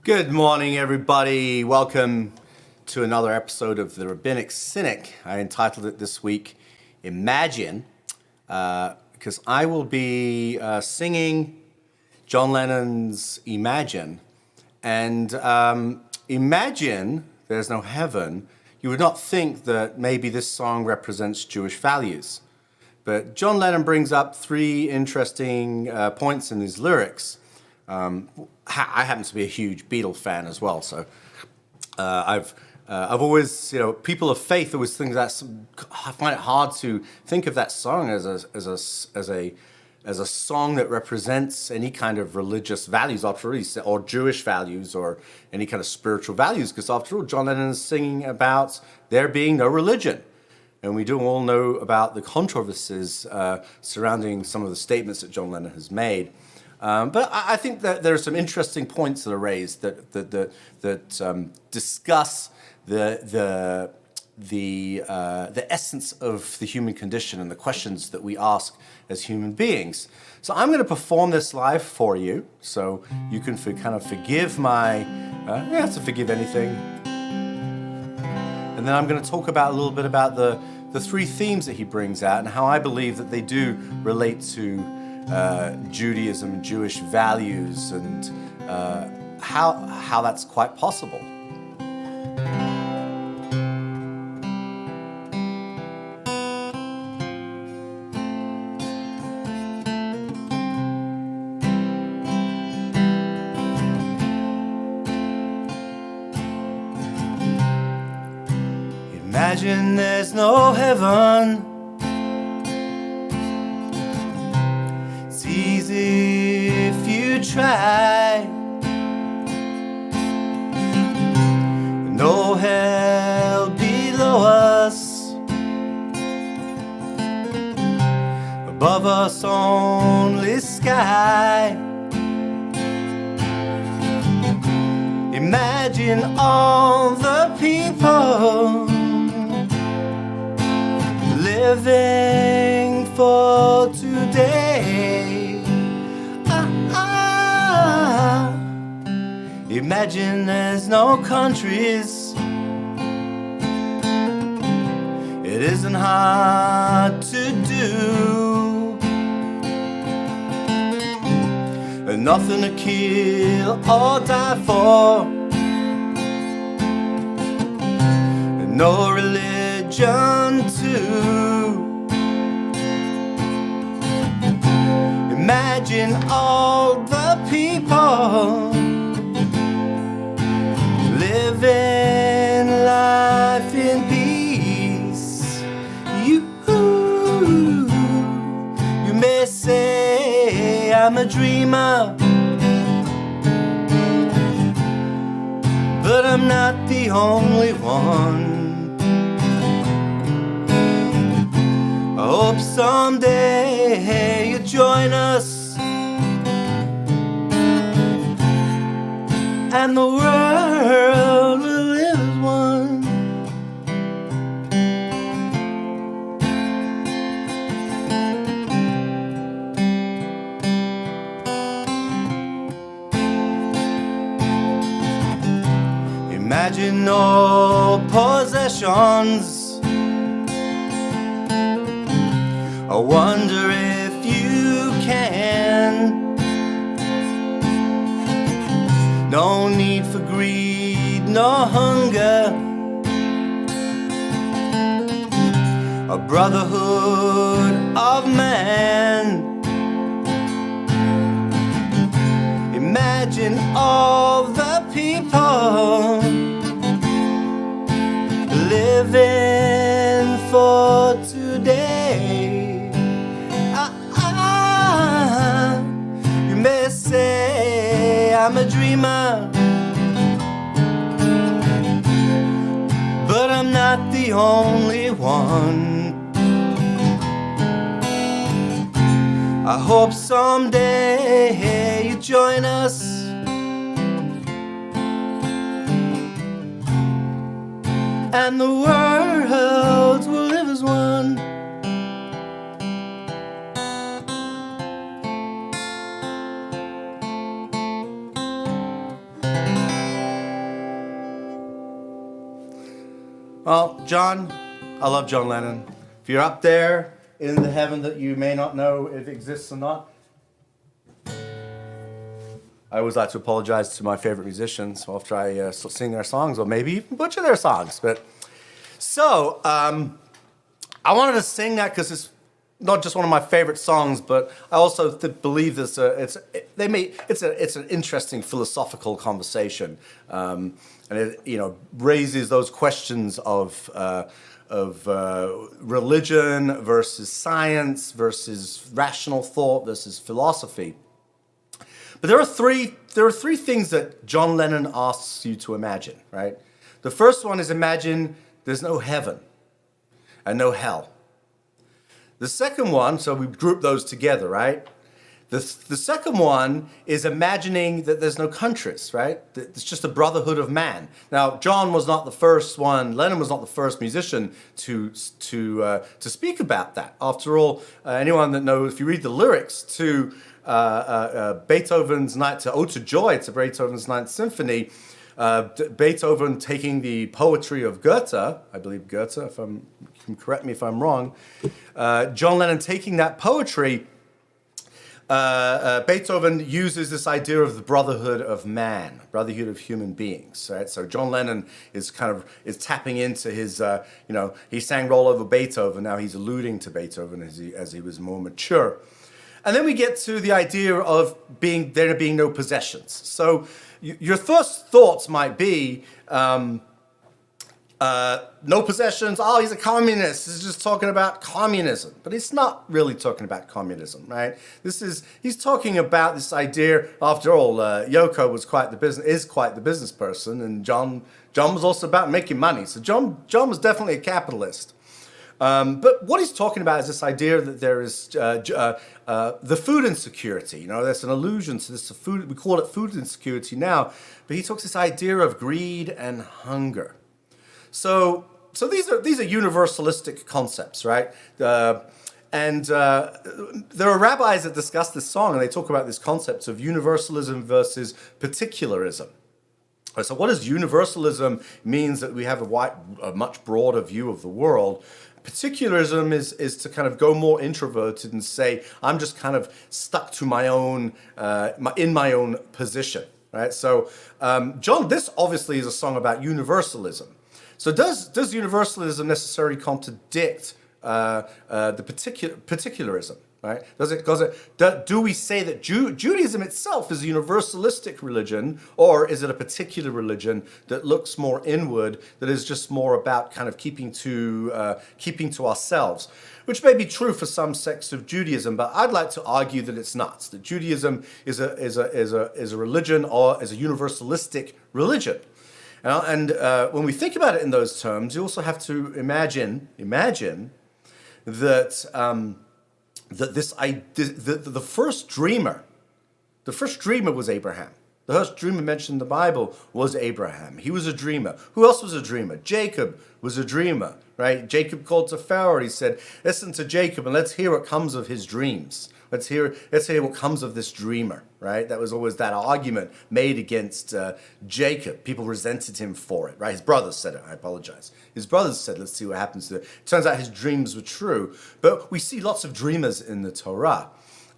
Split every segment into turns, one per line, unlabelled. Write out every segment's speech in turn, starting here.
Good morning, everybody. Welcome to another episode of the Rabbinic Cynic. I entitled it this week, Imagine, because I will be singing John Lennon's Imagine. And imagine there's no heaven. You would not think that maybe this song represents Jewish values. But John Lennon brings up three interesting points in his lyrics. I happen to be a huge Beatles fan as well, so I've always, people of faith always think I find it hard to think of that song as a song that represents any kind of religious values, or Jewish values, or any kind of spiritual values, because after all, John Lennon is singing about there being no religion. And we do all know about the controversies surrounding some of the statements that John Lennon has made. But I think that there are some interesting points that are raised that discuss the essence of the human condition and the questions that we ask as human beings. So I'm going to perform this live for you, so you can kind of forgive my. You don't have to forgive anything. And then I'm going to talk about a little bit about the three themes that he brings out and how I believe that they do relate to Judaism, Jewish values, and how that's quite possible. Imagine there's no heaven. It's easy if you try. No hell below us. Above us only sky. Imagine all the people living for today. Imagine there's no countries. It isn't hard to do. And nothing to kill or die for. And no religion too. Imagine all the people living life in peace. You may say I'm a dreamer, but I'm not the only one. I hope someday you join us and the world will live as one. Imagine no possessions. I wonder if you can. No need for greed, no hunger. A brotherhood of man. Imagine all the people living for today. You may say I'm a dreamer, but I'm not the only one. I hope someday you join us and the world will live as one. Well, John, I love John Lennon. If you're up there in the heaven that you may not know if it exists or not, I always like to apologize to my favorite musicians after I sing their songs, or maybe even butcher their songs. But so I wanted to sing that because it's not just one of my favorite songs, but I also believe it's an interesting philosophical conversation, and it raises those questions of religion versus science versus rational thought versus philosophy. But there are three things that John Lennon asks you to imagine, right? The first one is imagine there's no heaven and no hell. The second one, so we group those together, right? The second one is imagining that there's no countries, right? It's just a brotherhood of man. Now, John was not the first one, Lennon was not the first musician to speak about that. After all, anyone that knows, if you read the lyrics to Beethoven's Ode to Joy, to Beethoven's Ninth Symphony, Beethoven taking the poetry of Goethe, I believe Goethe, if you can correct me if I'm wrong, John Lennon taking that poetry, Beethoven uses this idea of the brotherhood of man, brotherhood of human beings, right? So John Lennon is tapping into his, he sang Roll Over Beethoven, now he's alluding to Beethoven as he was more mature. And then we get to the idea of there being no possessions. So your first thoughts might be, no possessions, oh, he's a communist, he's just talking about communism. But he's not really talking about communism, right? He's talking about this idea, after all, Yoko is quite the business person, and John was also about making money. So John was definitely a capitalist. But what he's talking about is this idea that there is the food insecurity. There's an allusion to this food. We call it food insecurity now, but he talks this idea of greed and hunger. So these are universalistic concepts, right? And there are rabbis that discuss this song, and they talk about this concept of universalism versus particularism. So what does universalism means that we have a much broader view of the world. Particularism is to kind of go more introverted and say, I'm just kind of stuck to my own position, right? So John, this obviously is a song about universalism. So does universalism necessarily contradict the particularism? Right? Do we say that Judaism itself is a universalistic religion, or is it a particular religion that looks more inward, that is just more about kind of keeping to ourselves? Which may be true for some sects of Judaism, but I'd like to argue that it's not. That Judaism is a religion, or is a universalistic religion. And when we think about it in those terms, you also have to imagine that. The first dreamer was Abraham. The first dreamer mentioned in the Bible was Abraham. He was a dreamer. Who else was a dreamer? Jacob was a dreamer, right? Jacob called to Pharaoh. He said, listen to Jacob and let's hear what comes of his dreams. Let's hear what comes of this dreamer, right? That was always that argument made against Jacob. People resented him for it, right? His brothers said it. I apologize. His brothers said, let's see what happens to it. Turns out his dreams were true. But we see lots of dreamers in the Torah.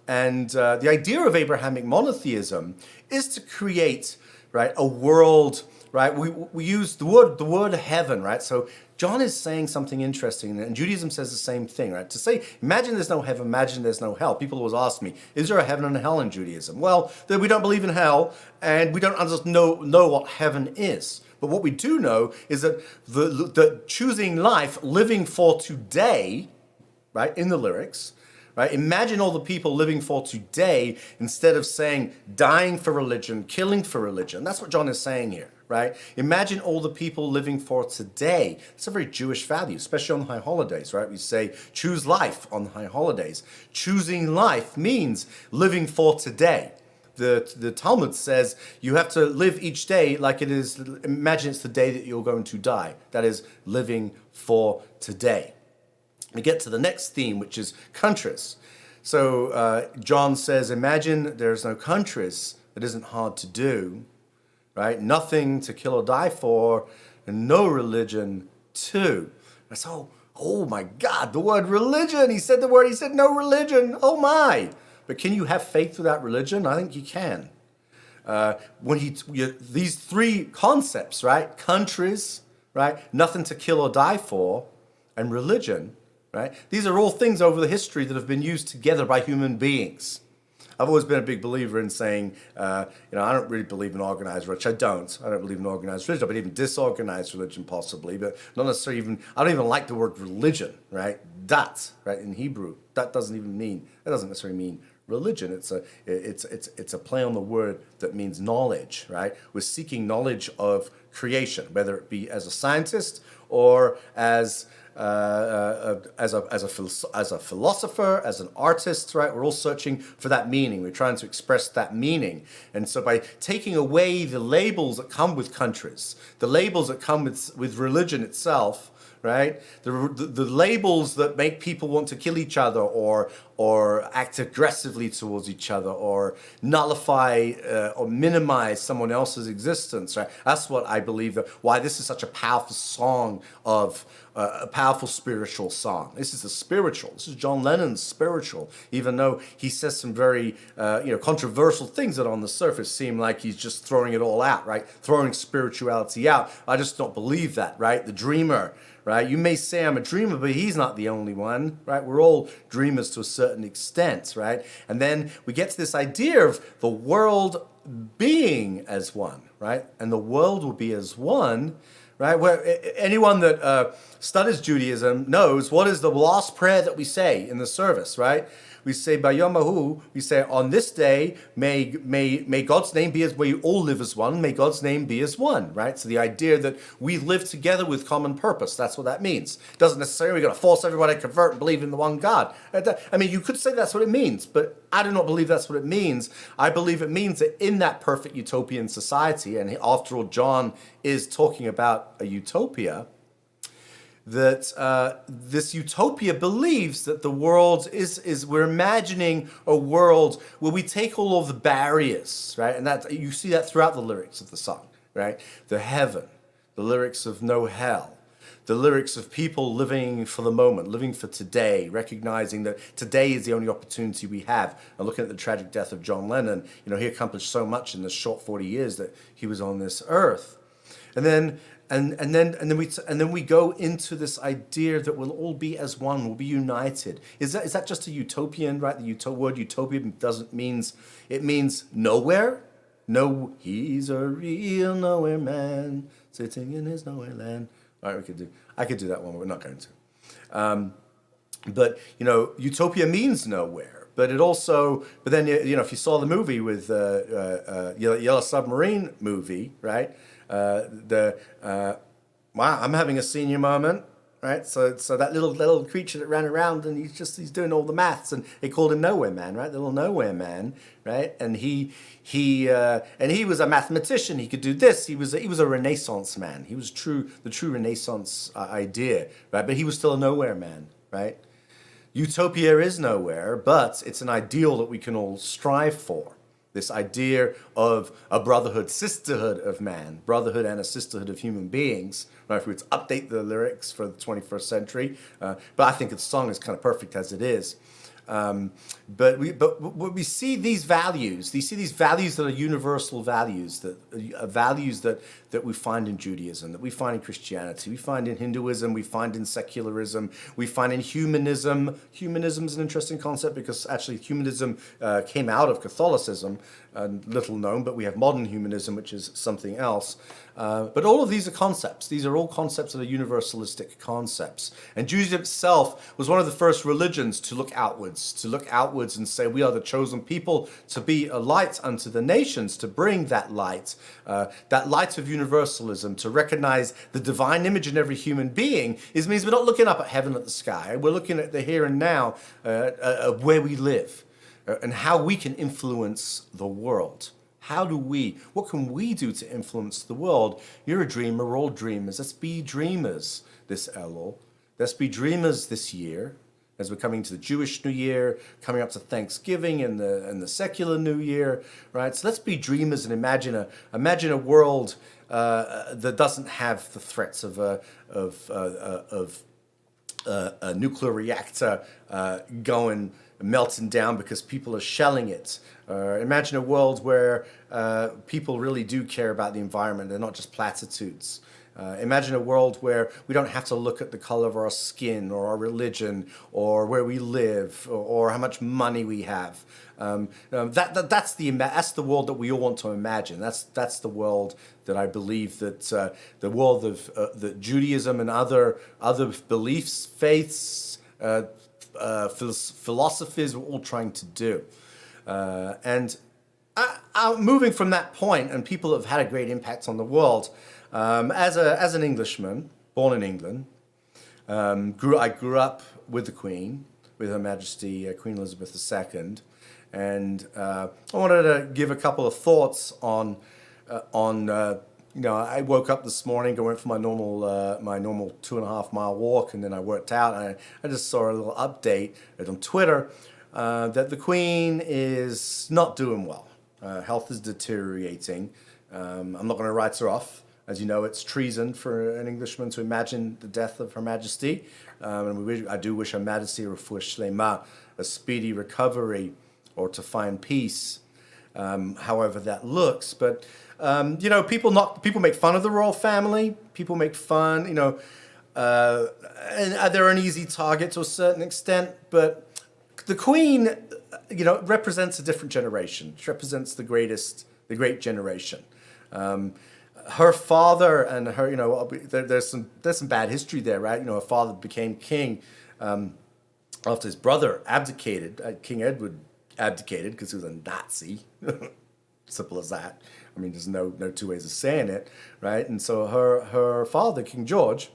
And the idea of Abrahamic monotheism is to create, right, a world, right? We use the word heaven, right? So John is saying something interesting, and Judaism says the same thing, right? To say, imagine there's no heaven, imagine there's no hell. People always ask me, is there a heaven and a hell in Judaism? Well, we don't believe in hell, and we don't know what heaven is. But what we do know is that the choosing life, living for today, right, in the lyrics, right? Imagine all the people living for today instead of saying dying for religion, killing for religion. That's what John is saying here, right? Imagine all the people living for today. It's a very Jewish value, especially on the high holidays, right? We say choose life on the high holidays. Choosing life means living for today. The Talmud says you have to live each day like it is, imagine it's the day that you're going to die. That is living for today. We get to the next theme, which is countries. So John says, imagine there's no countries. It isn't hard to do, right? Nothing to kill or die for, and no religion 2. That's oh my God, the word religion. He said the word, he said no religion. Oh my. But can you have faith without religion? I think you can. These 3 concepts, right? Countries, right? Nothing to kill or die for, and religion, right? These are all things over the history that have been used together by human beings. I've always been a big believer in saying, I don't really believe in organized religion. I don't believe in organized religion. I believe in disorganized religion possibly, but not necessarily I don't even like the word religion, right? Dat, right? In Hebrew, that doesn't necessarily mean religion. It's a play on the word that means knowledge, right? We're seeking knowledge of creation, whether it be as a scientist or as a philosopher, as an artist, right? We're all searching for that meaning. We're trying to express that meaning. And so by taking away the labels that come with countries, the labels that come with religion itself, right? The labels that make people want to kill each other or act aggressively towards each other or nullify or minimize someone else's existence, right? That's what I believe why this is such a powerful song of a powerful spiritual song. This is spiritual. This is John Lennon's spiritual, even though he says some very controversial things that on the surface seem like he's just throwing it all out, right? Throwing spirituality out. I just don't believe that, right? The dreamer, right? You may say I'm a dreamer, but he's not the only one, right? We're all dreamers to a certain extent, right? And then we get to this idea of the world being as one, right? And the world will be as one, right? Where anyone that studies Judaism knows what is the last prayer that we say in the service, right? We say, Bayom Hahu, we say, on this day, may God's name be as, where you all live as one, may God's name be as one, right? So the idea that we live together with common purpose, that's what that means. It doesn't necessarily, we're going to force everybody to convert and believe in the one God. I mean, you could say that's what it means, but I do not believe that's what it means. I believe it means that in that perfect utopian society, and after all, John is talking about a utopia, that this utopia believes that the world is we're imagining a world where we take all of the barriers, right? And that you see that throughout the lyrics of the song, right? The heaven, the lyrics of no hell, the lyrics of people living for the moment, living for today, recognizing that today is the only opportunity we have. And looking at the tragic death of John Lennon, he accomplished so much in the short 40 years that he was on this earth. And then we go into this idea that we'll all be as one, we'll be united. Is that just a utopian, right? The word utopia means nowhere. No, he's a real nowhere man sitting in his nowhere land. All right, I could do that one, but we're not going to. But utopia means nowhere. But it also, but then if you saw the movie with Yellow Submarine movie, right? Wow, I'm having a senior moment, right? So that little creature that ran around and he's doing all the maths and they called him Nowhere Man, right? The little Nowhere Man, right? And he was a mathematician. He could do this. He was a Renaissance man. He was the true Renaissance idea, right? But he was still a Nowhere Man, right? Utopia is nowhere, but it's an ideal that we can all strive for. This idea of a brotherhood, sisterhood of man, brotherhood and a sisterhood of human beings. Right? If we were to update the lyrics for the 21st century, but I think the song is kind of perfect as it is. But we see these values. You see these values that are universal values, that we find in Judaism, that we find in Christianity, we find in Hinduism, we find in secularism, we find in humanism. Humanism is an interesting concept because actually humanism came out of Catholicism, little known, but we have modern humanism, which is something else. But all of these are concepts. These are all concepts that are universalistic concepts. And Judaism itself was one of the first religions to look outwards and say, we are the chosen people to be a light unto the nations, to bring that light of universalism, to recognize the divine image in every human being. It means we're not looking up at heaven at the sky. We're looking at the here and now of where we live and how we can influence the world. What can we do to influence the world? You're a dreamer, we're all dreamers. Let's be dreamers this Elul. Let's be dreamers this year. as we're coming to the Jewish New Year, coming up to Thanksgiving and the secular New Year, right? So let's be dreamers and imagine a world that doesn't have the threats of a nuclear reactor going melting down because people are shelling it. Imagine a world where people really do care about the environment. They're not just platitudes. Imagine a world where we don't have to look at the color of our skin or our religion or where we live or how much money we have. That's the world that we all want to imagine. That's the world that I believe that the world of that Judaism and other beliefs, faiths, philosophies are all trying to do. And moving from that point, and people have had a great impact on the world. As an Englishman, born in England, I grew up with the Queen, with Her Majesty Queen Elizabeth II, and I wanted to give a couple of thoughts on I woke up this morning, I went for my normal 2.5 mile walk, and then I worked out, and I just saw a little update on Twitter that the Queen is not doing well. Health is deteriorating. I'm not going to write her off. As you know, it's treason for an Englishman to imagine the death of Her Majesty. And I do wish Her Majesty a speedy recovery or to find peace, however that looks. But, people make fun of the royal family. People make fun, and they're an easy target to a certain extent. But the Queen, represents a different generation. She represents the great generation. Her father and her, there's some bad history there, right? Her father became king after his brother abdicated. King Edward abdicated because he was a Nazi. Simple as that. I mean, there's no two ways of saying it, right? And so her father, King George,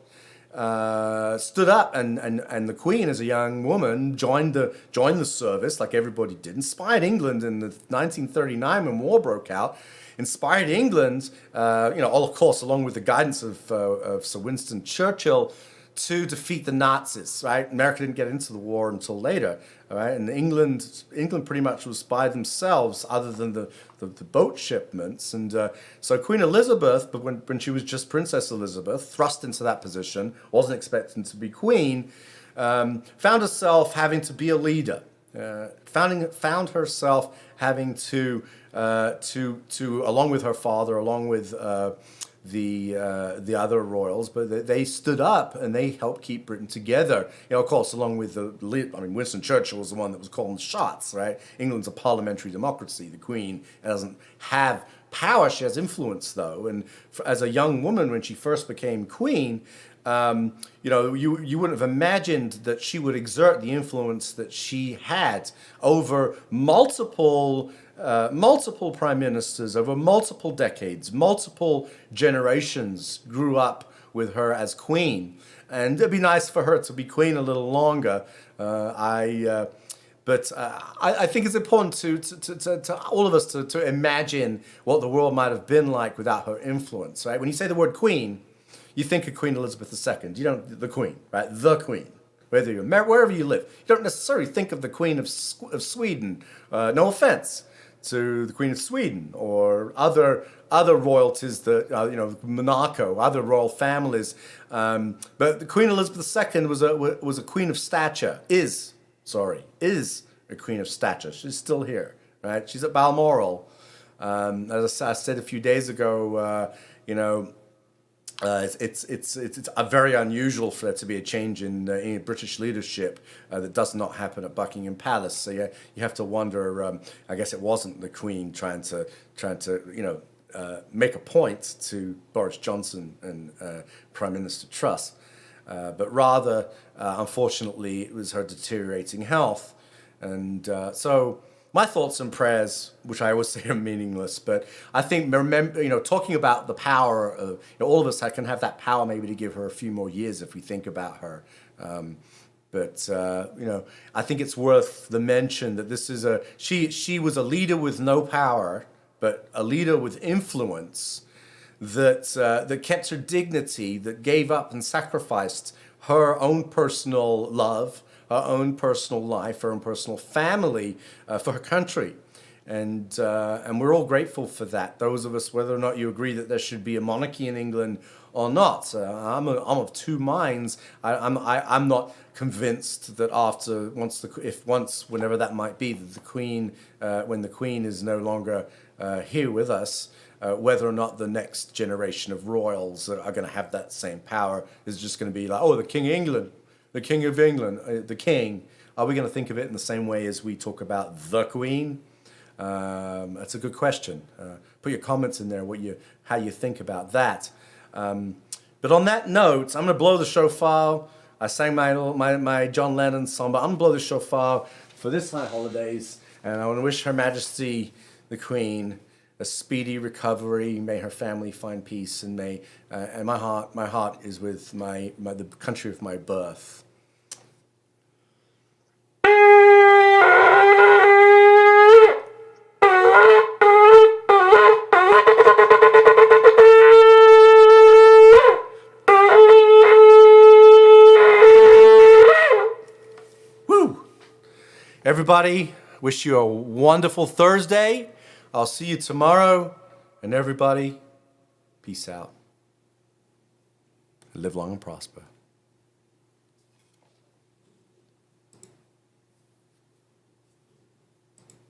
stood up, and the Queen, as a young woman, joined the service like everybody did. Inspired England in the 1939 when war broke out. Inspired England, of course, along with the guidance of Sir Winston Churchill, to defeat the Nazis. Right, America didn't get into the war until later. All right, and England pretty much was by themselves, other than the boat shipments. And so Queen Elizabeth, but when she was just Princess Elizabeth, thrust into that position, wasn't expecting to be queen, found herself having to be a leader. Found herself having to along with her father, along with the other royals, but they stood up and they helped keep Britain together. Of course, along with Winston Churchill was the one that was calling the shots, right? England's a parliamentary democracy. The Queen doesn't have power; she has influence, though. And as a young woman, when she first became queen, you wouldn't have imagined that she would exert the influence that she had over multiple prime ministers, over multiple decades. Multiple generations grew up with her as queen, and it'd be nice for her to be queen a little longer. But I think it's important to all of us to imagine what the world might have been like without her influence. Right? When you say the word queen, you think of Queen Elizabeth II. You don't the Queen, right? The Queen. Whether you're wherever you live, you don't necessarily think of the Queen of Sweden. No offense to the Queen of Sweden or other royalties that Monaco, other royal families. But the Queen Elizabeth II was a queen of stature. Is a queen of stature. She's still here, right? She's at Balmoral. As I said a few days ago, it's very unusual for there to be a change in British leadership that does not happen at Buckingham Palace. So you have to wonder. I guess it wasn't the Queen trying to make a point to Boris Johnson and Prime Minister Truss, but rather, unfortunately, it was her deteriorating health, and so. My thoughts and prayers, which I always say are meaningless, but I think talking about the power of all of us can have that power maybe to give her a few more years if we think about her. But I think it's worth the mention that this is she was a leader with no power, but a leader with influence that kept her dignity, that gave up and sacrificed her own personal love, her own personal life, her own personal family, for her country. And we're all grateful for that. Those of us, whether or not you agree that there should be a monarchy in England or not, I'm of two minds. I'm not convinced that whenever that might be, that the Queen, when the Queen is no longer here with us, whether or not the next generation of royals are going to have that same power is just going to be like, oh, the King of England, the King of England, the King. Are we going to think of it in the same way as we talk about the Queen? That's a good question. Put your comments in there, how you think about that. But on that note, I'm going to blow the shofar. I sang my John Lennon song, but I'm going to blow the shofar for this high holidays, and I want to wish Her Majesty, the Queen, a speedy recovery. May her family find peace, and my heart is with the country of my birth. Everybody, wish you a wonderful Thursday. I'll see you tomorrow. And everybody, peace out. Live long and prosper.